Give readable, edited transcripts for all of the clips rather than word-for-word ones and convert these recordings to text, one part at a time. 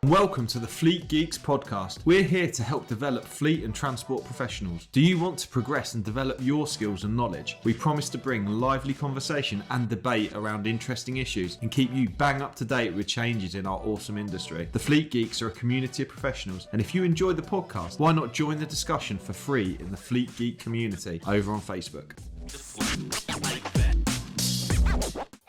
Welcome to the Fleet Geeks podcast. We're here to help develop fleet and transport professionals. Do you want to progress and develop your skills and knowledge? We promise to bring lively conversation and debate around interesting issues and keep you bang up to date with changes in our awesome industry. The Fleet Geeks are a community of professionals, and if you enjoy the podcast, why not join the discussion for free in the Fleet Geek community over on Facebook?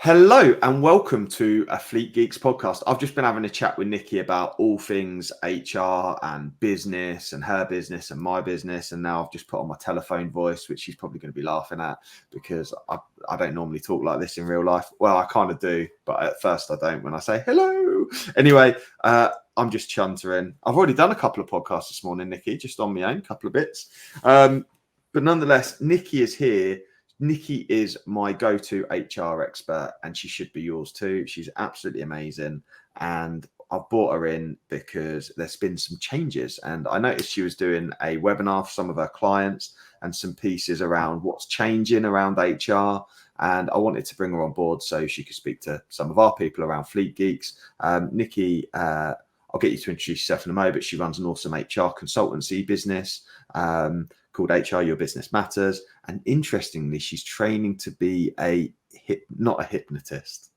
Hello and welcome to a Fleet Geeks podcast. I've just been having a chat with Nicki about all things HR and business and her business and my business. And now I've just put on my telephone voice, which she's probably going to be laughing at because I don't normally talk like this in real life. Well, I kind of do, but at first I don't when I say hello. Anyway, I'm just chuntering. I've already done a couple of podcasts this morning, Nicki, just on my own, a couple of bits. But nonetheless, Nicki is here. Nicki is my go-to HR expert, and she should be yours too. She's absolutely amazing, and I've brought her in because there's been some changes, and I noticed she was doing a webinar for some of her clients and some pieces around what's changing around HR, and I wanted to bring her on board so she could speak to some of our people around Fleet Geeks. Nicki, I'll get you to introduce yourself in a moment, but she runs an awesome HR consultancy business called HR Your Business Matters. And interestingly, she's training to be not a hypnotist.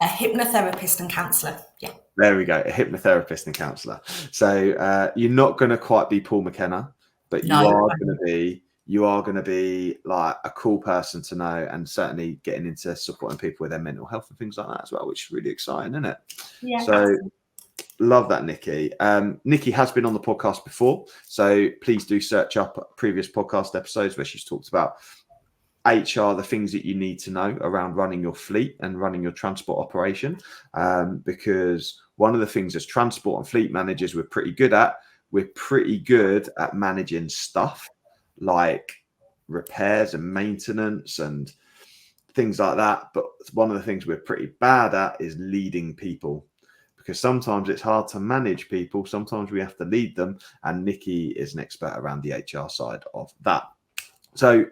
A hypnotherapist and counsellor. Yeah. There we go. A hypnotherapist and counsellor. So you're not going to quite be Paul McKenna, but you are going to be like a cool person to know, and certainly getting into supporting people with their mental health and things like that as well, which is really exciting, isn't it? Yeah. So absolutely. Love that, Nicki. Nicki has been on the podcast before, so please do search up previous podcast episodes where she's talked about HR, the things that you need to know around running your fleet and running your transport operation. Because one of the things as transport and fleet managers we're pretty good at managing stuff like repairs and maintenance and things like that. But one of the things we're pretty bad at is leading people. Because sometimes it's hard to manage people. Sometimes we have to lead them. And Nicki is an expert around the HR side of that. So,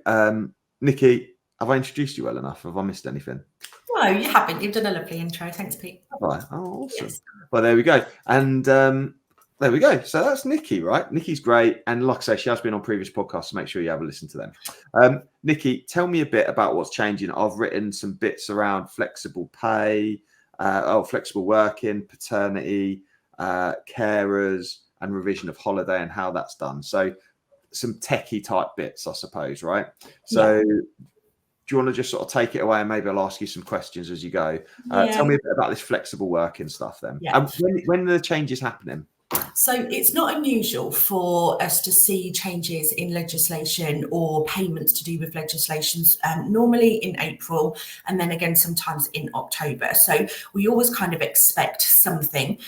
Nicki, have I introduced you well enough? Have I missed anything? No, you haven't. You've done a lovely intro. Thanks, Pete. Right. Oh, awesome. Yes. Well, there we go. And there we go. So that's Nicki, right? Nicki's great. And like I say, she has been on previous podcasts, so make sure you have a listen to them. Nicki, tell me a bit about what's changing. I've written some bits around flexible pay, flexible working, paternity, carers, and revision of holiday and how that's done. So some techie type bits, I suppose, right? So do you want to just sort of take it away, and maybe I'll ask you some questions as you go? Tell me a bit about this flexible working stuff then. And when are the changes happening? So it's not unusual for us to see changes in legislation or payments to do with legislations, normally in April, and then again sometimes in October. So we always kind of expect something,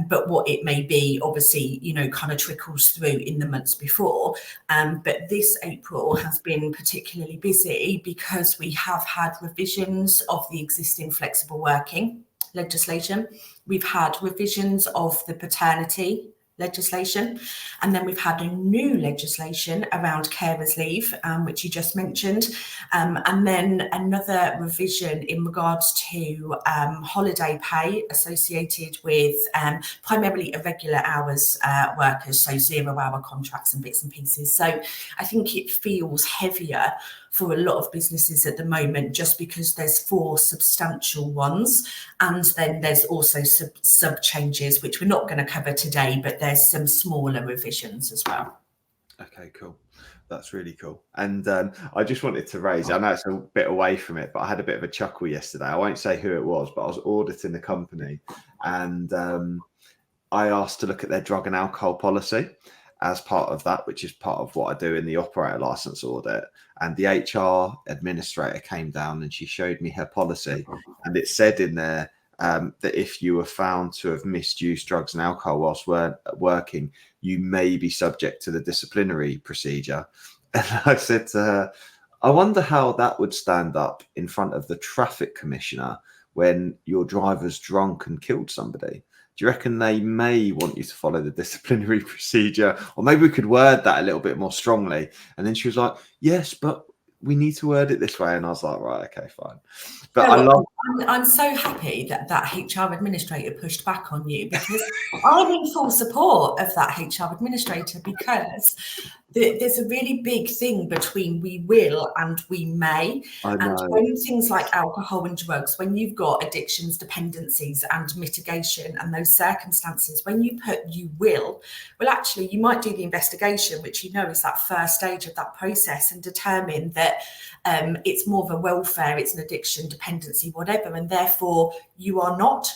but what it may be, obviously, kind of trickles through in the months before. But this April has been particularly busy because we have had revisions of the existing flexible working legislation. We've had revisions of the paternity legislation, and then we've had a new legislation around carers leave, which you just mentioned, and then another revision in regards to holiday pay associated with primarily irregular hours workers, so 0-hour contracts and bits and pieces. So I think it feels heavier for a lot of businesses at the moment, just because there's 4 substantial ones, and then there's also sub changes, which we're not going to cover today, but there's some smaller revisions as well. Okay, cool. That's really cool. And I just wanted to raise, I know it's a bit away from it, but I had a bit of a chuckle yesterday. I won't say who it was, but I was auditing the company, and I asked to look at their drug and alcohol policy as part of that, which is part of what I do in the operator license audit. And the HR administrator came down and she showed me her policy, and it said in there that if you were found to have misused drugs and alcohol whilst working, you may be subject to the disciplinary procedure. And I said to her, I wonder how that would stand up in front of the traffic commissioner when your driver's drunk and killed somebody. Do you reckon they may want you to follow the disciplinary procedure? Or maybe we could word that a little bit more strongly. And then she was like, yes, but we need to word it this way. And I was like, right, okay, fine. But I love. I'm so happy that HR administrator pushed back on you, because I'm in full support of that HR administrator, because there's a really big thing between we will and we may. And when things like alcohol and drugs, when you've got addictions, dependencies and mitigation and those circumstances, when you put you will, well, actually, you might do the investigation, which you know is that first stage of that process, and determine that it's more of a welfare, it's an addiction, dependency, whatever, and therefore you are not.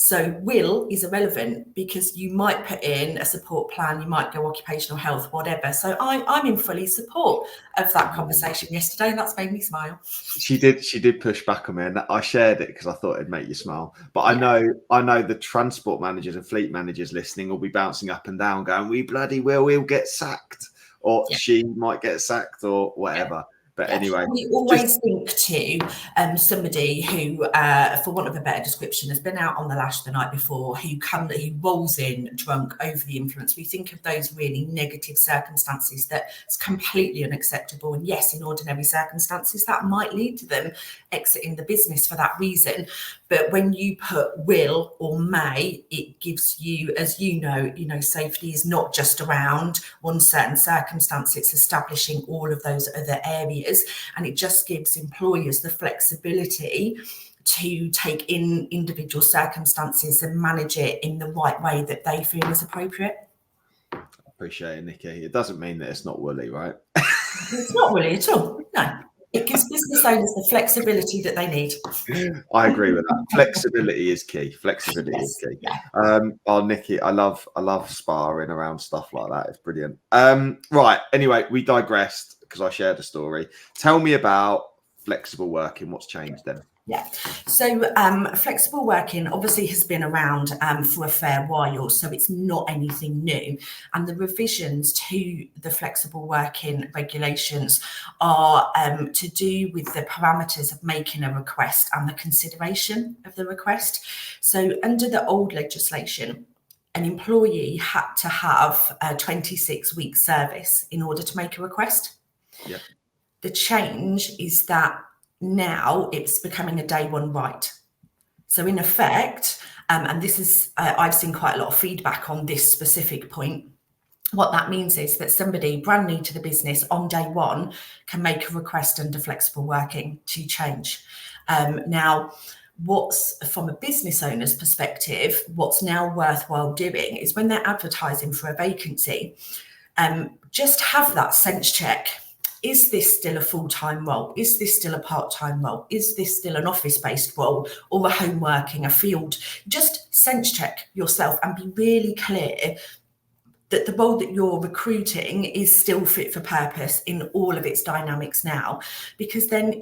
So will is irrelevant, because you might put in a support plan, you might go occupational health, whatever. So I'm in fully support of that conversation yesterday, and that's made me smile. She did push back on me, and I shared it because I thought it'd make you smile. But I know the transport managers and fleet managers listening will be bouncing up and down going, we bloody we'll get sacked, or she might get sacked, or whatever. But anyway, we always think to somebody who, for want of a better description, has been out on the lash the night before, who rolls in drunk, over the influence. We think of those really negative circumstances that's completely unacceptable. And yes, in ordinary circumstances, that might lead to them exiting the business for that reason. But when you put will or may, it gives you, as you know, safety is not just around one certain circumstance, it's establishing all of those other areas. And it just gives employers the flexibility to take in individual circumstances and manage it in the right way that they feel is appropriate. I appreciate it, Nicki. It doesn't mean that it's not woolly, right? It's not woolly at all. No. It gives business owners the flexibility that they need. I agree with that. Flexibility is key. Flexibility is key. Yeah. Nicki, I love sparring around stuff like that. It's brilliant. Right. Anyway, we digressed because I shared a story. Tell me about flexible working. What's changed then? Yeah. So flexible working obviously has been around for a fair while, so it's not anything new. And the revisions to the flexible working regulations are to do with the parameters of making a request and the consideration of the request. So under the old legislation, an employee had to have a 26-week service in order to make a request. Yeah. The change is that now it's becoming a day one right. So in effect, and this is, I've seen quite a lot of feedback on this specific point. What that means is that somebody brand new to the business on day one can make a request under flexible working to change. Now, what's from a business owner's perspective, what's now worthwhile doing is when they're advertising for a vacancy, just have that sense check. Is this still a full-time role? Is this still a part-time role? Is this still an office-based role, or a home working, a field? Just sense check yourself and be really clear that the role that you're recruiting is still fit for purpose in all of its dynamics now. Because then,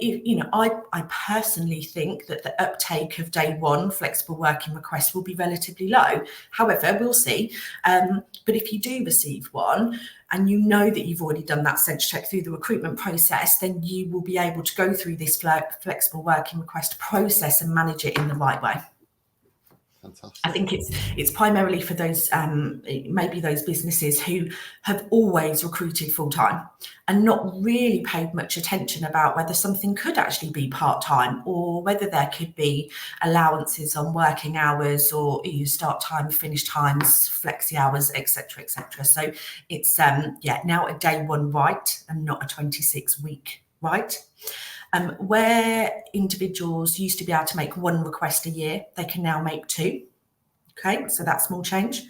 I personally think that the uptake of day one flexible working requests will be relatively low. However, we'll see. But if you do receive one, and you know that you've already done that sense check through the recruitment process, then you will be able to go through this flexible working request process and manage it in the right way. Fantastic. I think it's primarily for those maybe those businesses who have always recruited full-time and not really paid much attention about whether something could actually be part-time, or whether there could be allowances on working hours, or start time, finish times, flexi hours, etc. So it's now a day one right and not a 26-week right. Where individuals used to be able to make one request a year, they can now make two. Okay, so that's small change.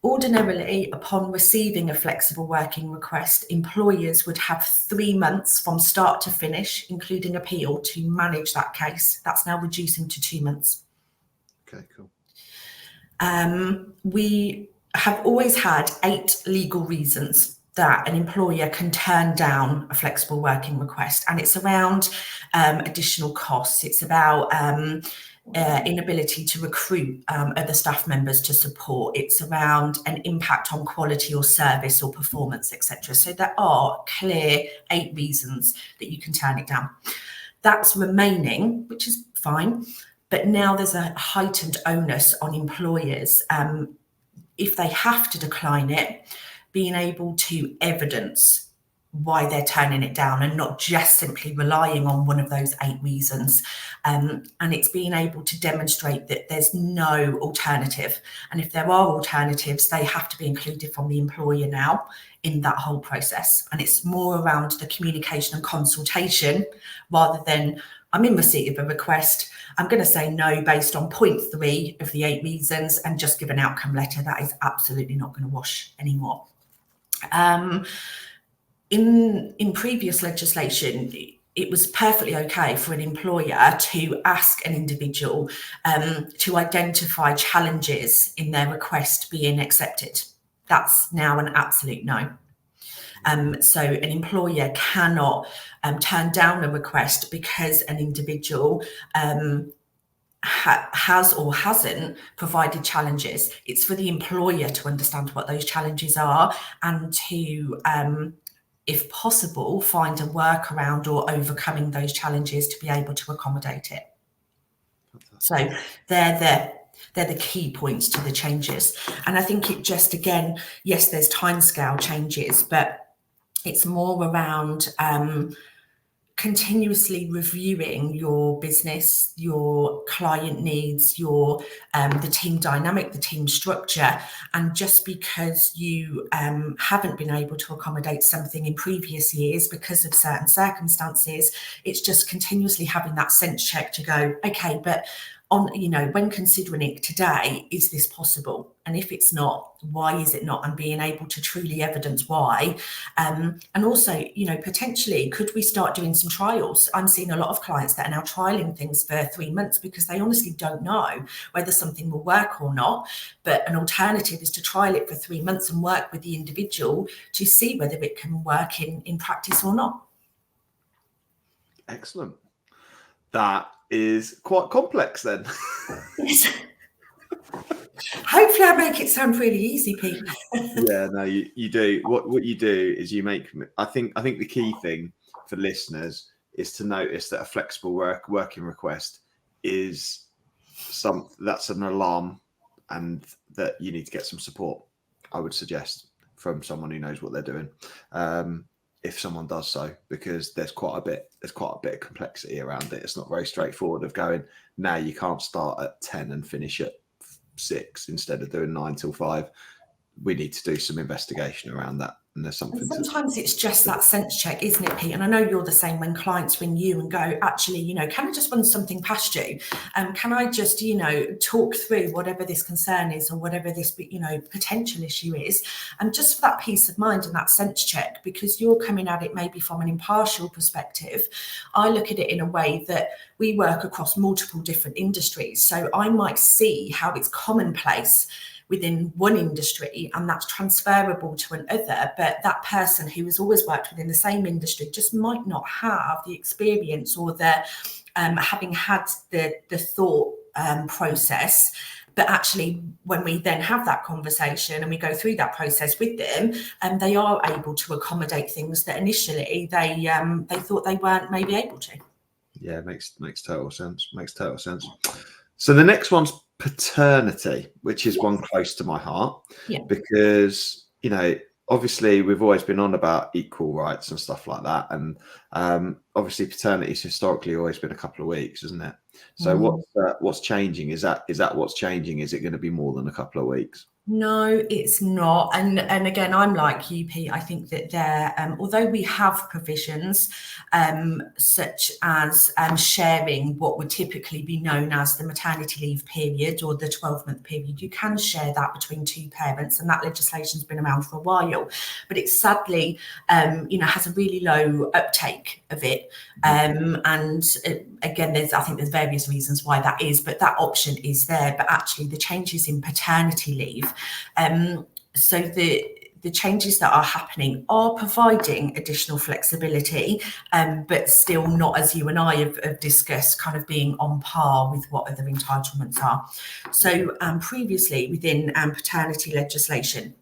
Ordinarily, upon receiving a flexible working request, employers would have 3 months from start to finish, including appeal, to manage that case. That's now reducing to 2 months. Okay, cool. We have always had 8 legal reasons that an employer can turn down a flexible working request, and it's around additional costs. It's about inability to recruit other staff members to support. It's around an impact on quality or service or performance, etc. So there are clear 8 reasons that you can turn it down. That's remaining, which is fine, but now there's a heightened onus on employers, if they have to decline it, being able to evidence why they're turning it down, and not just simply relying on one of those 8 reasons. And it's being able to demonstrate that there's no alternative. And if there are alternatives, they have to be included from the employer now in that whole process. And it's more around the communication and consultation rather than, I'm in receipt of a request, I'm going to say no based on point 3 of the 8 reasons and just give an outcome letter. That is absolutely not going to wash anymore. In previous legislation, it was perfectly okay for an employer to ask an individual to identify challenges in their request being accepted. That's now an absolute no. So an employer cannot turn down a request because an individual has or hasn't provided challenges. It's for the employer to understand what those challenges are and to if possible, find a workaround or overcoming those challenges to be able to accommodate it. So they're the key points to the changes. And I think it just, again, yes, there's timescale changes, but it's more around continuously reviewing your business, your client needs, your the team dynamic, the team structure. And just because you haven't been able to accommodate something in previous years because of certain circumstances, it's just continuously having that sense check to go, okay, but on, when considering it today, is this possible? And if it's not, why is it not? And being able to truly evidence why. And also, potentially, could we start doing some trials? I'm seeing a lot of clients that are now trialing things for 3 months because they honestly don't know whether something will work or not. But an alternative is to trial it for 3 months and work with the individual to see whether it can work in practice or not. Excellent. That is quite complex then. Yes. Hopefully I make it sound really easy, Pete. Yeah, no, you do. What you do is you make, I think the key thing for listeners is to notice that a flexible working request is that's an alarm, and that you need to get some support, I would suggest, from someone who knows what they're doing. If someone does so, because there's quite a bit of complexity around it. It's not very straightforward of going, now you can't start at 10 and finish at 6 instead of doing 9 till 5. We need to do some investigation around that. And there's something. And sometimes it's just that sense check, isn't it, Pete? And I know you're the same when clients ring you and go, actually, can I just run something past you? Can I just, talk through whatever this concern is or whatever this, potential issue is? And just for that peace of mind and that sense check, because you're coming at it maybe from an impartial perspective. I look at it in a way that we work across multiple different industries. So I might see how it's commonplace within one industry and that's transferable to another, but that person who has always worked within the same industry just might not have the experience or the having had the thought process. But actually, when we then have that conversation and we go through that process with them, they are able to accommodate things that initially they thought they weren't maybe able to. Yeah, makes total sense. So the next one's paternity, which is one close to my heart. Yeah. Because, obviously we've always been on about equal rights and stuff like that. And obviously paternity's historically always been a couple of weeks, isn't it? So what's changing? Is that what's changing? Is it going to be more than a couple of weeks? No, it's not. And again, I'm like you, Pete. I think that there, although we have provisions such as sharing what would typically be known as the maternity leave period or the 12-month period, you can share that between 2 parents, and that legislation's been around for a while. But it sadly, has a really low uptake of it. And again, I think there's various reasons why that is, but that option is there. But actually, the changes in paternity leave. So the changes that are happening are providing additional flexibility, but still not, as you and I have discussed, kind of being on par with what other entitlements are. So previously within paternity legislation,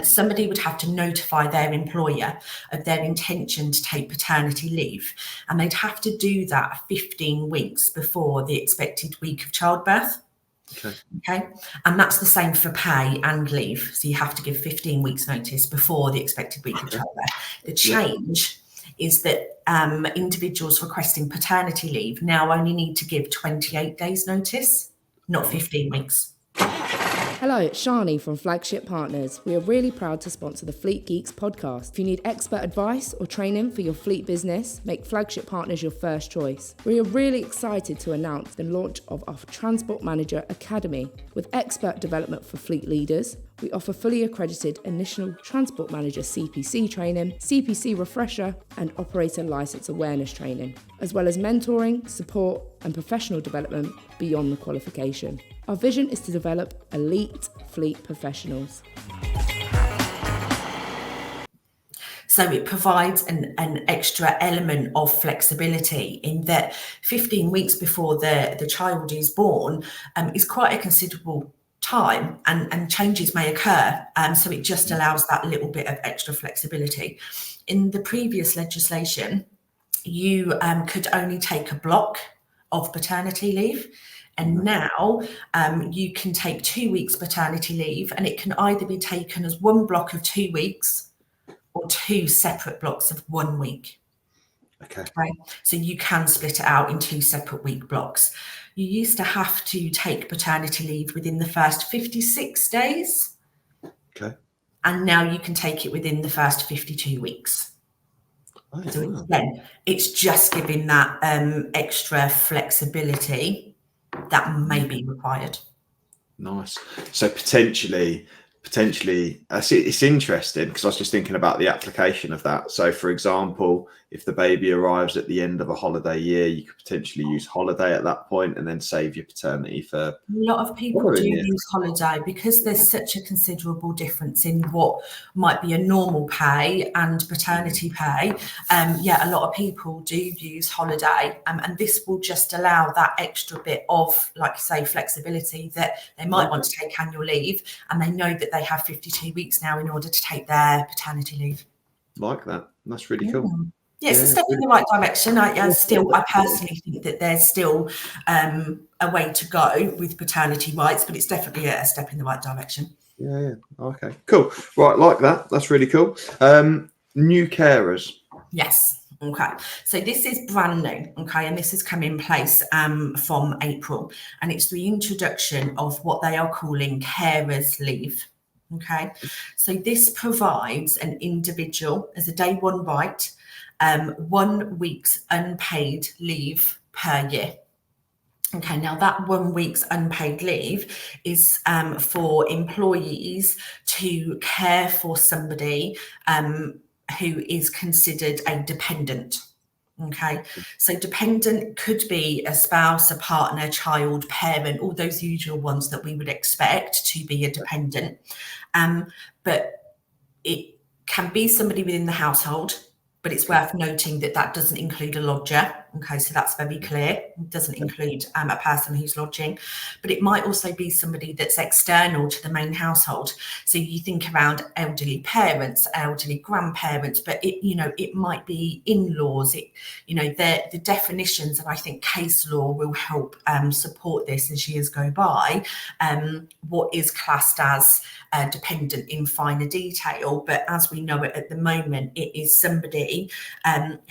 somebody would have to notify their employer of their intention to take paternity leave, and they'd have to do that 15 weeks before the expected week of childbirth. Okay. And that's the same for pay and leave. So you have to give 15 weeks notice before the expected week of childbirth. The change is that individuals requesting paternity leave now only need to give 28 days notice, not 15 weeks. Hello, it's Shani from Flagship Partners. We are really proud to sponsor the Fleet Geeks podcast. If you need expert advice or training for your fleet business, make Flagship Partners your first choice. We are really excited to announce the launch of our Transport Manager Academy. With expert development for fleet leaders, we offer fully accredited initial Transport Manager CPC training, CPC refresher, and operator license awareness training, as well as mentoring, support, and professional development beyond the qualification. Our vision is to develop elite fleet professionals. So it provides an extra element of flexibility in that 15 weeks before the child is born is quite a considerable time, and changes may occur. So it just allows that little bit of extra flexibility. In the previous legislation, you could only take a block of paternity leave. And now you can take 2 weeks paternity leave, and it can either be taken as one block of 2 weeks or 2 separate blocks of 1 week. Okay. Right? So you can split it out in 2 separate week blocks. You used to have to take paternity leave within the first 56 days. Okay. And now you can take it within the first 52 weeks. Oh, So wow. again, it's just giving that extra flexibility that may be required. Nice. So potentially, it's interesting because I was just thinking about the application of that. So, for example, if the baby arrives at the end of a holiday year, you could potentially use holiday at that point and then save your paternity for. A lot of people do use holiday because there's such a considerable difference in what might be a normal pay and paternity pay. A lot of people do use holiday, and this will just allow that extra bit of, like you say, flexibility that they might want to take annual leave, and they know that they have 52 weeks now in order to take their paternity leave. Like that. That's really cool. Yeah, it's a step in the right direction. I personally think that there's still a way to go with paternity rights, but it's definitely a step in the right direction. Yeah. Okay, cool. Right, like that. That's really cool. New carers. Yes. Okay. So this is brand new. Okay. And this has come in place from April. And it's the introduction of what they are calling carers leave. Okay. So this provides an individual as a day one right, 1 week's unpaid leave per year. Okay, now that 1 week's unpaid leave is for employees to care for somebody who is considered a dependent. Okay, so dependent could be a spouse, a partner, child, parent, all those usual ones that we would expect to be a dependent. But it can be somebody within the household, but it's worth noting that that doesn't include a lodger. Okay, so that's very clear. It doesn't include a person who's lodging, but it might also be somebody that's external to the main household. So you think around elderly parents, elderly grandparents, but it might be in-laws. The definitions, and I think case law will help support this as years go by. What is classed as dependent in finer detail, but as we know it at the moment, it is somebody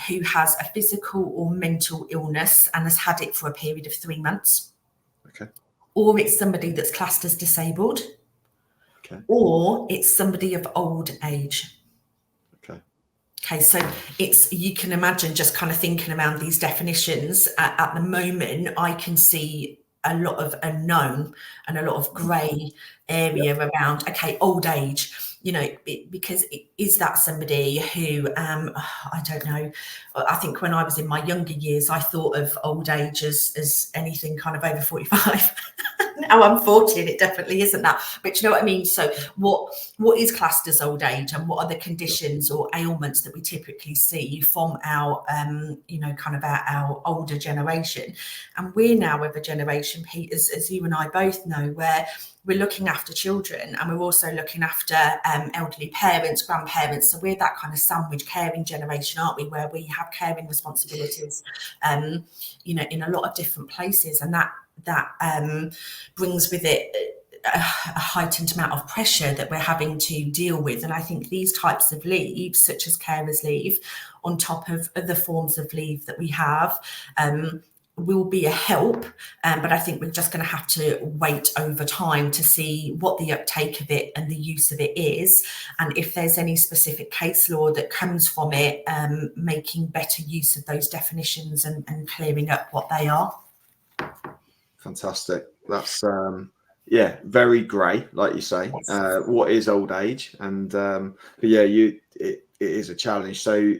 who has a physical or mental illness and has had it for a period of 3 months. Okay. Or it's somebody that's classed as disabled. Okay. Or it's somebody of old age. Okay, so you can imagine just kind of thinking around these definitions. At the moment, I can see a lot of unknown and a lot of grey area around, okay, old age, because is that somebody who, I don't know, I think when I was in my younger years, I thought of old age as anything kind of over 45. Now I'm 40 and it definitely isn't that, but you know what I mean? So what is classed as old age, and what are the conditions or ailments that we typically see from our, kind of our older generation? And we're now of a generation, Pete, as you and I both know, where we're looking after children and we're also looking after elderly parents, grandparents. So we're that kind of sandwich caring generation, aren't we? Where we have caring responsibilities, in a lot of different places. And that brings with it a heightened amount of pressure that we're having to deal with. And I think these types of leave, such as carers leave, on top of other forms of leave that we have, will be a help, but I think we're just going to have to wait over time to see what the uptake of it and the use of it is, and if there's any specific case law that comes from it, making better use of those definitions and clearing up what they are. Fantastic. That's very grey, like you say. What is old age? And but yeah, it is a challenge. So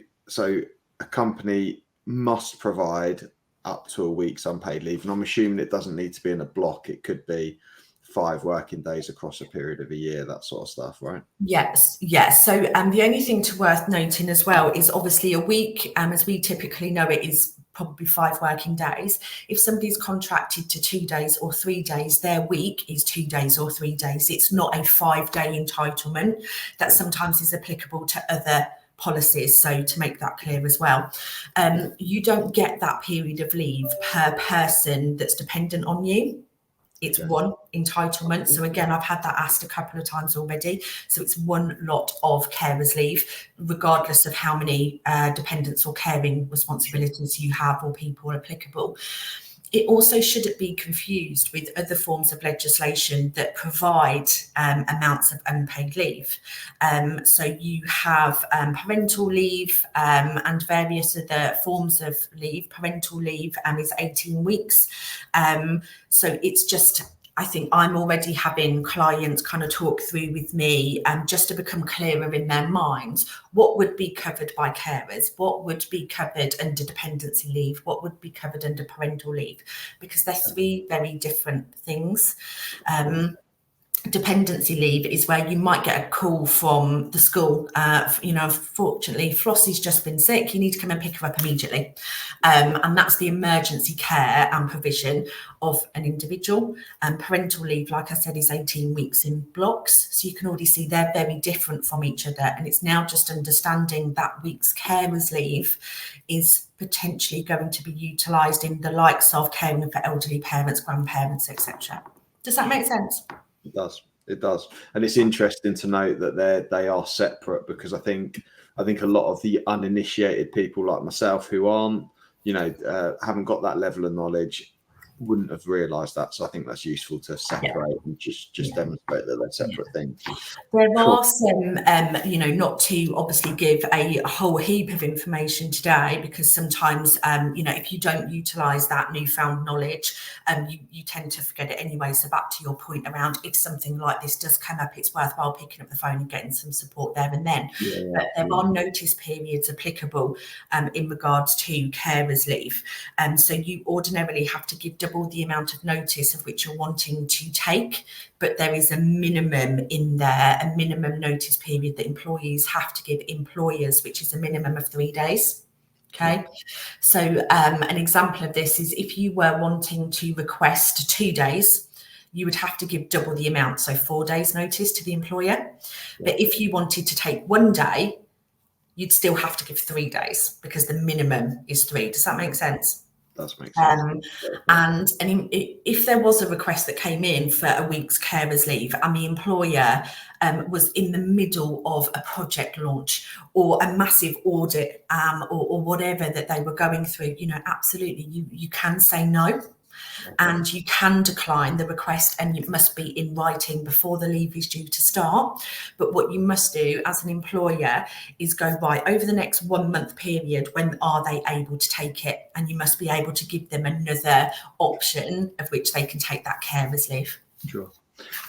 a company must provide up to a week's unpaid leave, and I'm assuming it doesn't need to be in a block. It could be 5 working days across a period of a year, that sort of stuff, right? Yes. So the only thing worth noting as well is obviously a week, as we typically know it, is probably 5 working days. If somebody's contracted to 2 days or 3 days, their week is 2 days or 3 days. It's not a 5-day entitlement that sometimes is applicable to other policies. So to make that clear as well, you don't get that period of leave per person that's dependent on you. It's one entitlement. So again, I've had that asked a couple of times already. So it's one lot of carers leave, regardless of how many dependents or caring responsibilities you have or people applicable. It also shouldn't be confused with other forms of legislation that provide amounts of unpaid leave. So you have parental leave and various other forms of leave. Parental leave is 18 weeks. So it's just, I think I'm already having clients kind of talk through with me just to become clearer in their minds what would be covered by carers, what would be covered under dependency leave, what would be covered under parental leave, because they're 3 very different things. Dependency leave is where you might get a call from the school. Fortunately, Flossie's just been sick. You need to come and pick her up immediately. And that's the emergency care and provision of an individual. Parental leave, like I said, is 18 weeks in blocks. So you can already see they're very different from each other. And it's now just understanding that week's carers leave is potentially going to be utilised in the likes of caring for elderly parents, grandparents, etc. Does that make sense? It does, and it's interesting to note that they are separate, because I think a lot of the uninitiated people like myself who aren't, haven't got that level of knowledge, wouldn't have realised that. So I think that's useful to separate and just demonstrate that they're separate things. There are some, not to obviously give a whole heap of information today, because sometimes, if you don't utilise that newfound knowledge, you tend to forget it anyway. So back to your point around, if something like this does come up, it's worthwhile picking up the phone and getting some support there and then. But there are notice periods applicable in regards to carers leave. So you ordinarily have to give double the amount of notice of which you're wanting to take, but there is a minimum in there, a minimum notice period that employees have to give employers, which is a minimum of 3 days. Okay, so an example of this is if you were wanting to request 2 days, you would have to give double the amount, so 4 days notice to the employer. But if you wanted to take 1 day, you'd still have to give 3 days, because the minimum is 3. Does that make sense? Does make sense. And if there was a request that came in for a week's carers leave and the employer was in the middle of a project launch or a massive audit or whatever that they were going through, absolutely you can say no. And you can decline the request, and it must be in writing before the leave is due to start. But what you must do as an employer is go right over the next 1 month period, when are they able to take it? And you must be able to give them another option of which they can take that carers leave. Sure.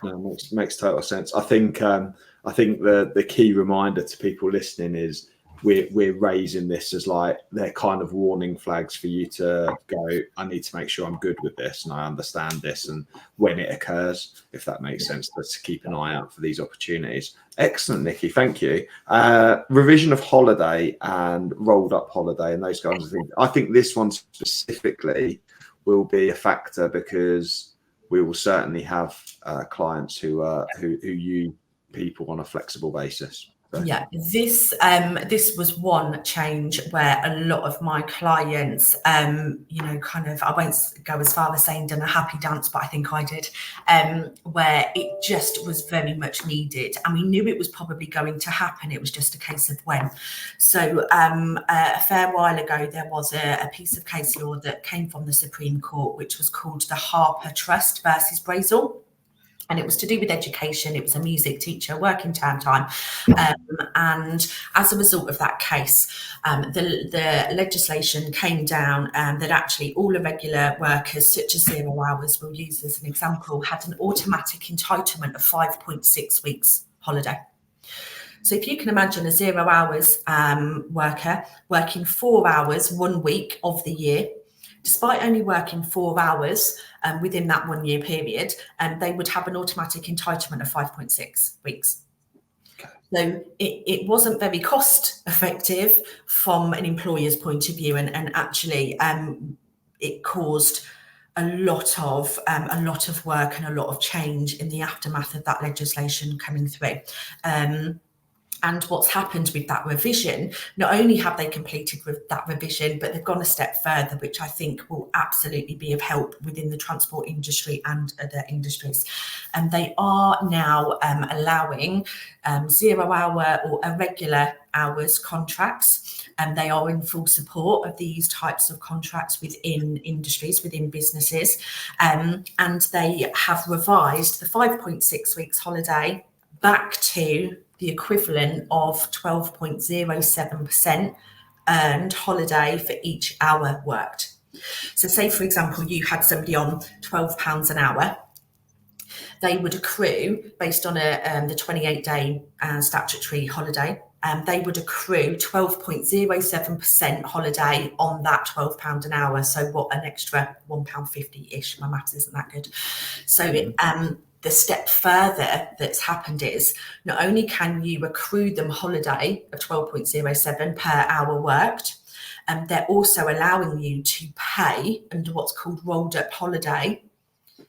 No, makes total sense. I think the key reminder to people listening is we're raising this as like they're kind of warning flags for you to go, I need to make sure I'm good with this and I understand this, and when it occurs, if that makes sense, to keep an eye out for these opportunities. Excellent, Nicki, thank you. Revision of holiday and rolled up holiday and those kinds of things. I think this one specifically will be a factor, because we will certainly have clients who use people on a flexible basis. Yeah, this was one change where a lot of my clients, kind of, I won't go as far as saying done a happy dance, but I think I did, where it just was very much needed, and we knew it was probably going to happen. It was just a case of when. So a fair while ago, there was a piece of case law that came from the Supreme Court, which was called the Harper Trust versus Brazel. And it was to do with education. It was a music teacher working term time. And as a result of that case, the legislation came down that actually all irregular workers, such as 0 hours, we'll use as an example, had an automatic entitlement of 5.6 weeks holiday. So if you can imagine a 0 hours worker working 4 hours 1 week of the year, despite only working 4 hours within that 1 year period, they would have an automatic entitlement of 5.6 weeks. Okay. So it wasn't very cost effective from an employer's point of view, and actually it caused a lot of work and a lot of change in the aftermath of that legislation coming through. And what's happened with that revision, not only have they completed with that revision, but they've gone a step further, which I think will absolutely be of help within the transport industry and other industries. And they are now allowing 0 hour or irregular hours contracts. And they are in full support of these types of contracts within industries, within businesses. And they have revised the 5.6 weeks holiday back to the equivalent of 12.07% earned holiday for each hour worked. So say, for example, you had somebody on £12 an hour, they would accrue, based on the 28-day statutory holiday, they would accrue 12.07% holiday on that £12 an hour. So what, an extra £1.50-ish, my maths isn't that good. So the step further that's happened is not only can you accrue them holiday of 12.07 per hour worked, they're also allowing you to pay under what's called rolled up holiday,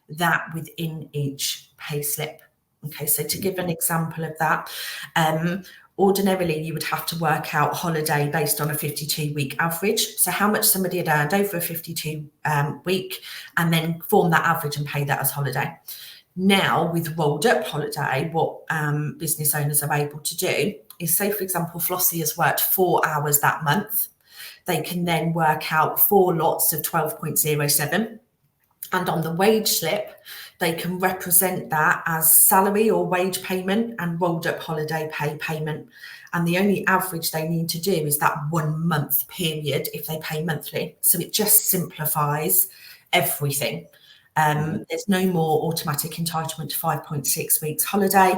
that within each pay slip. Okay, so to give an example of that, ordinarily you would have to work out holiday based on a 52-week average. So how much somebody had earned over a 52 week, and then form that average and pay that as holiday. Now, with rolled up holiday, what business owners are able to do is, say, for example, Flossie has worked 4 hours that month. They can then work out 4 lots of 12.07. And on the wage slip, they can represent that as salary or wage payment and rolled up holiday pay payment. And the only average they need to do is that 1 month period if they pay monthly. So it just simplifies everything. There's no more automatic entitlement to 5.6 weeks holiday.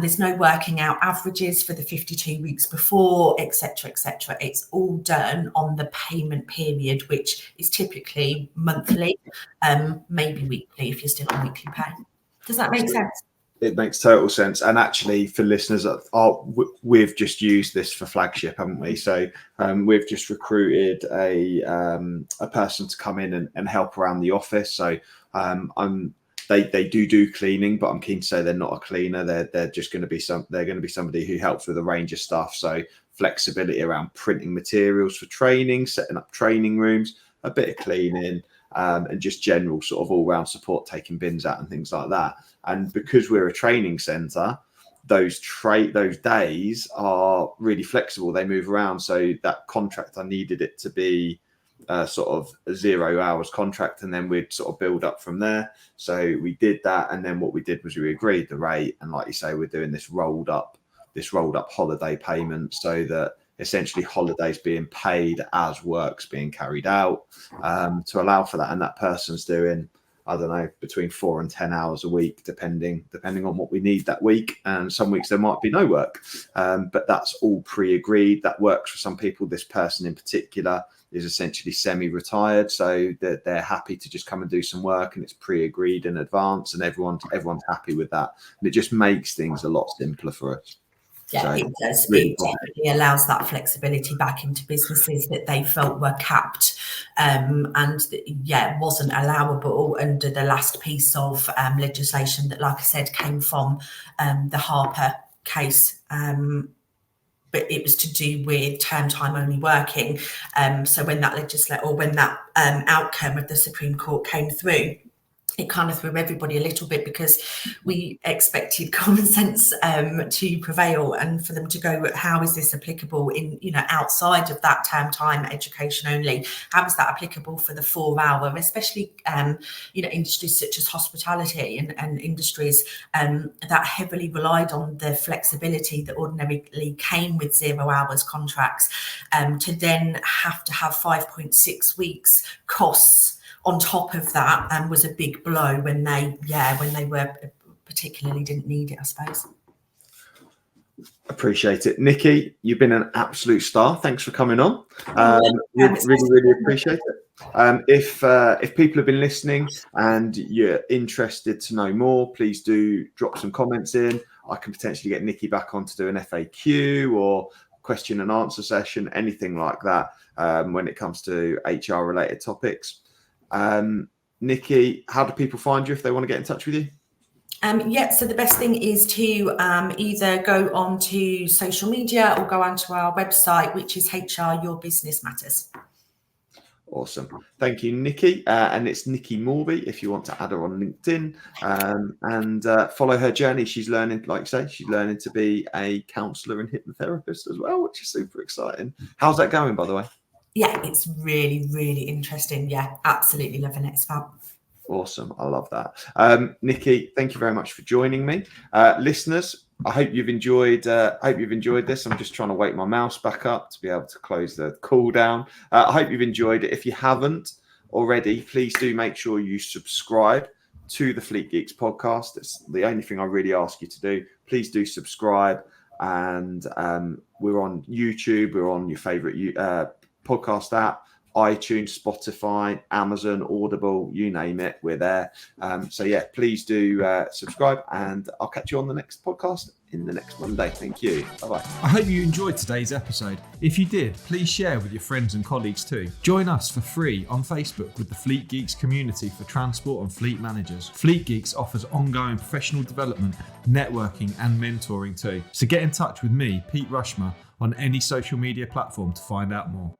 There's no working out averages for the 52 weeks before, etc., etc. It's all done on the payment period, which is typically monthly, maybe weekly if you're still on weekly pay. Does that make sense? It makes total sense. And actually, for listeners, we've just used this for Flagship, haven't we? So we've just recruited a person to come in and help around the office. So they do cleaning, but I'm keen to say they're not a cleaner. They're just going to be somebody who helps with a range of stuff. So flexibility around printing materials for training, setting up training rooms, a bit of cleaning, and just general sort of all-round support, taking bins out and things like that. And because we're a training centre, those days are really flexible. They move around. So that contract, I needed it to be sort of a 0 hours contract, and then we'd sort of build up from there. So we did that, and then what we did was we agreed the rate, and like you say, we're doing this rolled up holiday payment, so that essentially holidays being paid as work's being carried out, to allow for that. And that person's doing, I don't know, between 4 and 10 hours a week, depending on what we need that week. And some weeks there might be no work, but that's all pre-agreed. That works for some people. This person in particular is essentially semi-retired, so they're happy to just come and do some work, and it's pre-agreed in advance, and everyone's happy with that. And it just makes things a lot simpler for us. Yeah, so it does. It definitely allows that flexibility back into businesses that they felt were capped, and wasn't allowable under the last piece of legislation that, like I said, came from the Harper case. but it was to do with term time only working. So when that outcome of the Supreme Court came through, it kind of threw everybody a little bit, because we expected common sense to prevail, and for them to go, how is this applicable in, outside of that term time education only? How is that applicable for the 4 hour, especially, industries such as hospitality and industries that heavily relied on the flexibility that ordinarily came with 0 hours contracts, to then have to have 5.6 weeks costs on top of that, was a big blow when they were particularly didn't need it, I suppose. Appreciate it. Nicki, you've been an absolute star. Thanks for coming on. Really appreciate it. If people have been listening and you're interested to know more, please do drop some comments in. I can potentially get Nicki back on to do an FAQ or question and answer session, anything like that, when it comes to HR related topics. Nicki, how do people find you if they want to get in touch with you? So the best thing is to either go on to social media or go onto our website, which is HR Your Business Matters. Awesome. Thank you, Nicki. And it's Nicki Morby if you want to add her on LinkedIn and follow her journey. She's learning, like you say, she's learning to be a counsellor and hypnotherapist as well, which is super exciting. How's that going, by the way? Yeah, it's really, really interesting. Yeah, absolutely loving it. It's fab. Awesome. I love that. Nicki, thank you very much for joining me. Listeners, I hope you've enjoyed this. I'm just trying to wake my mouse back up to be able to close the call down. I hope you've enjoyed it. If you haven't already, please do make sure you subscribe to the Fleet Geeks podcast. It's the only thing I really ask you to do. Please do subscribe. And we're on YouTube. We're on your favorite podcast app, iTunes, Spotify, Amazon, Audible, you name it, we're there. So yeah, please do subscribe, and I'll catch you on the next podcast in the next Monday. Thank you. Bye-bye. I hope you enjoyed today's episode. If you did, please share with your friends and colleagues too. Join us for free on Facebook with the Fleet Geeks community for transport and fleet managers. Fleet Geeks offers ongoing professional development, networking and mentoring too. So get in touch with me, Pete Rushmer, on any social media platform to find out more.